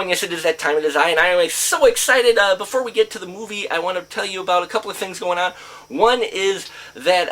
yes, it is that time. It is I, and I am so excited. Before we get to the movie, I want to tell you about a couple of things going on. One is that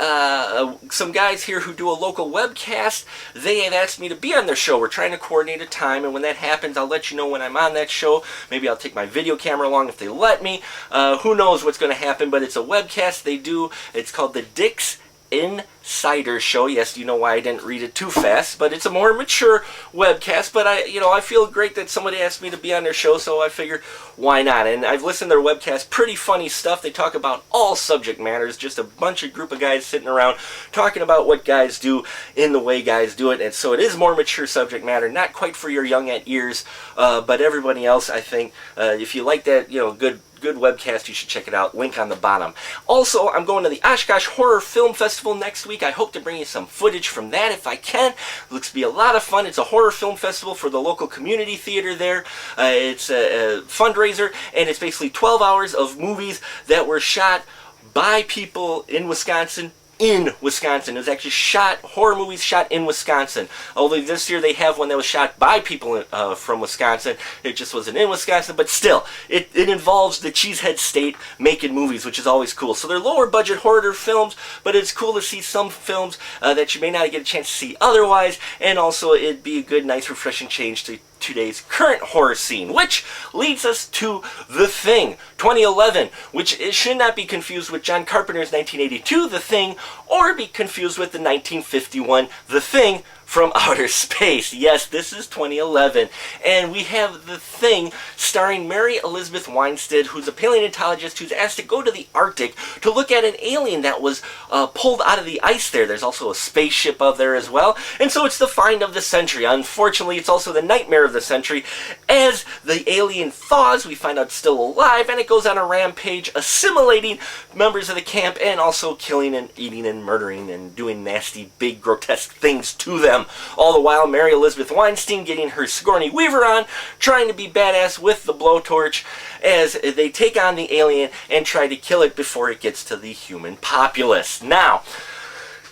some guys here who do a local webcast, they have asked me to be on their show. We're trying to coordinate a time, and when that happens, I'll let you know when I'm on that show. Maybe I'll take my video camera along if they let me. Who knows what's going to happen, but it's a webcast they do. It's called the Dick's Insider Show. Yes, you know why I didn't read it too fast, but it's a more mature webcast. But I feel great that somebody asked me to be on their show, so I figured why not. And I've listened to their webcast, pretty funny stuff. They talk about all subject matters, just a group of guys sitting around talking about what guys do in the way guys do it. And so it is more mature subject matter, not quite for your young at ears, but everybody else, I think, if you like that, good webcast, you should check it out. Link on the bottom. Also, I'm going to the Oshkosh Horror Film Festival next week. I hope to bring you some footage from that if I can. It looks to be a lot of fun. It's a horror film festival for the local community theater there. It's a fundraiser, and it's basically 12 hours of movies that were shot by people in Wisconsin. It was actually horror movies shot in Wisconsin. Although this year they have one that was shot by people from Wisconsin. It just wasn't in Wisconsin, but still, it involves the Cheesehead State making movies, which is always cool. So they're lower budget horror films, but it's cool to see some films that you may not get a chance to see otherwise, and also it'd be a good, nice, refreshing change to today's current horror scene, which leads us to The Thing, 2011, which should not be confused with John Carpenter's 1982 The Thing, or be confused with the 1951 The Thing from Outer Space. Yes, this is 2011, and we have The Thing starring Mary Elizabeth Winstead, who's a paleontologist who's asked to go to the Arctic to look at an alien that was pulled out of the ice there. There's also a spaceship up there as well, and so it's the find of the century. Unfortunately, it's also the nightmare of the century. As the alien thaws, we find out it's still alive, and it goes on a rampage, assimilating members of the camp, and also killing and eating and murdering and doing nasty, big, grotesque things to them. All the while, Mary Elizabeth Weinstein getting her Sigourney Weaver on, trying to be badass with the blowtorch as they take on the alien and try to kill it before it gets to the human populace. Now,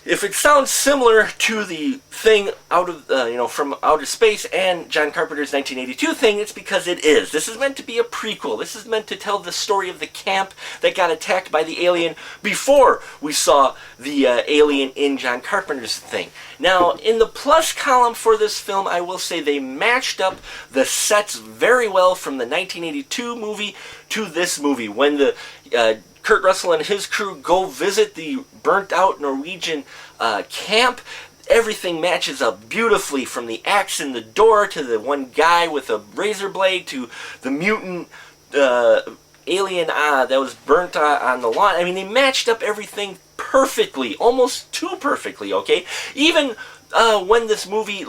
if it sounds similar to the Thing out of from Outer Space and John Carpenter's 1982 Thing, it's because it is. This is meant to be a prequel. This is meant to tell the story of the camp that got attacked by the alien before we saw the alien in John Carpenter's Thing. Now, in the plus column for this film, I will say they matched up the sets very well from the 1982 movie to this movie. When the Kurt Russell and his crew go visit the burnt-out Norwegian camp, everything matches up beautifully, from the axe in the door to the one guy with a razor blade to the mutant alien that was burnt on the lawn. I mean, they matched up everything perfectly, almost too perfectly, okay? Even when this movie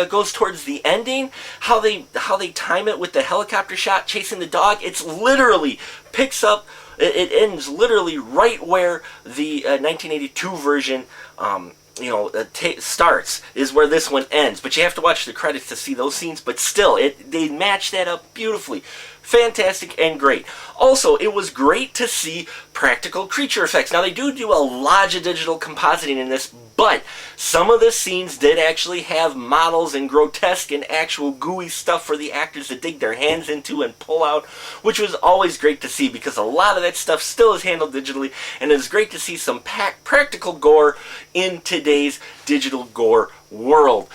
goes towards the ending, how they time it with the helicopter shot chasing the dog, it's literally picks up. It ends literally right where the 1982 version starts, is where this one ends. But you have to watch the credits to see those scenes. But still, they match that up beautifully. Fantastic and great. Also, it was great to see practical creature effects. Now, they do a lot of digital compositing in this, but some of the scenes did actually have models and grotesque and actual gooey stuff for the actors to dig their hands into and pull out, which was always great to see, because a lot of that stuff still is handled digitally, and it's great to see some practical gore in today's digital gore world.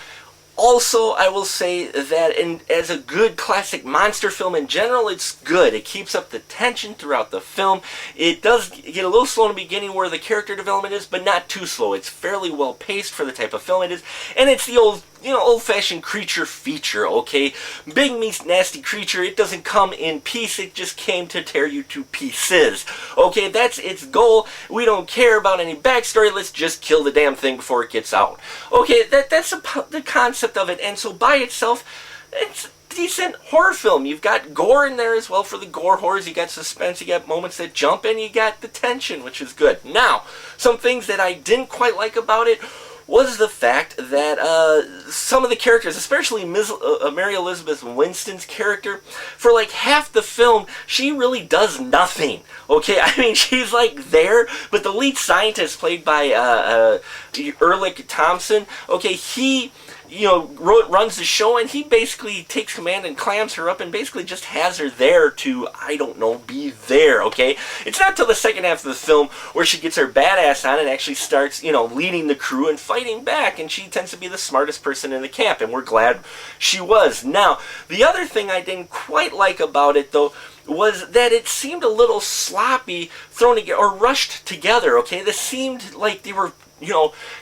Also, I will say that as a good classic monster film in general, it's good. It keeps up the tension throughout the film. It does get a little slow in the beginning where the character development is, but not too slow. It's fairly well paced for the type of film it is, and it's the old-fashioned creature feature, okay? Big, nasty creature. It doesn't come in peace. It just came to tear you to pieces. Okay, that's its goal. We don't care about any backstory. Let's just kill the damn thing before it gets out. Okay, that's the concept of it, and so by itself, it's a decent horror film. You've got gore in there as well for the gore horrors. You got suspense, you got moments that jump, and you got the tension, which is good. Now, some things that I didn't quite like about it was the fact that some of the characters, especially Mary Elizabeth Winstead's character, for like half the film, she really does nothing. Okay, I mean, she's like there, but the lead scientist, played by Ulrich Thomsen, okay, he runs the show, and he basically takes command and clams her up and basically just has her there to, I don't know, be there, okay? It's not till the second half of the film where she gets her badass on and actually starts, leading the crew and fighting back, and she tends to be the smartest person in the camp, and we're glad she was. Now, the other thing I didn't quite like about it, though, was that it seemed a little sloppy, thrown together, or rushed together, okay? This seemed like they were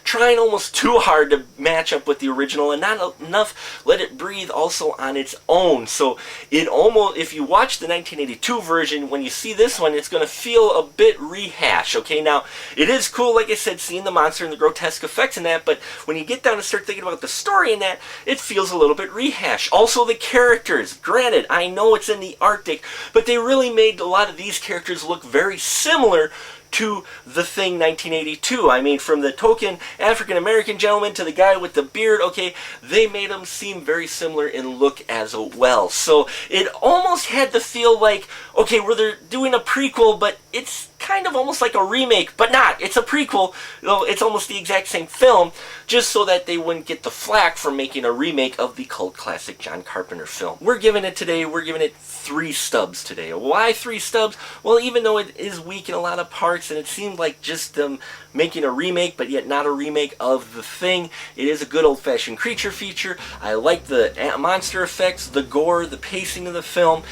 trying almost too hard to match up with the original and not enough Let It Breathe also on its own. So it almost, if you watch the 1982 version, when you see this one, it's going to feel a bit rehash, okay? Now, it is cool, like I said, seeing the monster and the grotesque effects in that, but when you get down and start thinking about the story in that, it feels a little bit rehash. Also, the characters. Granted, I know it's in the Arctic, but they really made a lot of these characters look very similar to The Thing 1982. I mean, from the token African-American gentleman to the guy with the beard, okay, they made them seem very similar in look as well. So it almost had to feel like, okay, they're doing a prequel, but it's kind of almost like a remake, but not. It's a prequel, though it's almost the exact same film, just so that they wouldn't get the flack for making a remake of the cult classic John Carpenter film. We're giving it 3 stubs today. Why 3 stubs? Well, even though it is weak in a lot of parts, and it seemed like just them making a remake, but yet not a remake of The Thing, it is a good old-fashioned creature feature. I like the monster effects, the gore, the pacing of the film,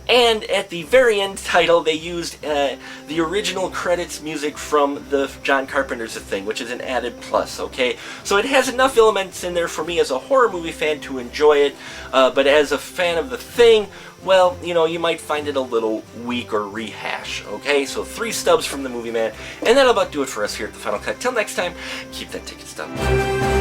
and at the very end title, they used the original credits music from the John Carpenter's The Thing, which is an added plus, okay? So it has enough elements in there for me as a horror movie fan to enjoy it, but as a fan of The Thing, well, you might find it a little weak or rehash, okay? So 3 stubs from the Movie Man, and that'll about do it for us here at The Final Cut. Till next time, keep that ticket stub.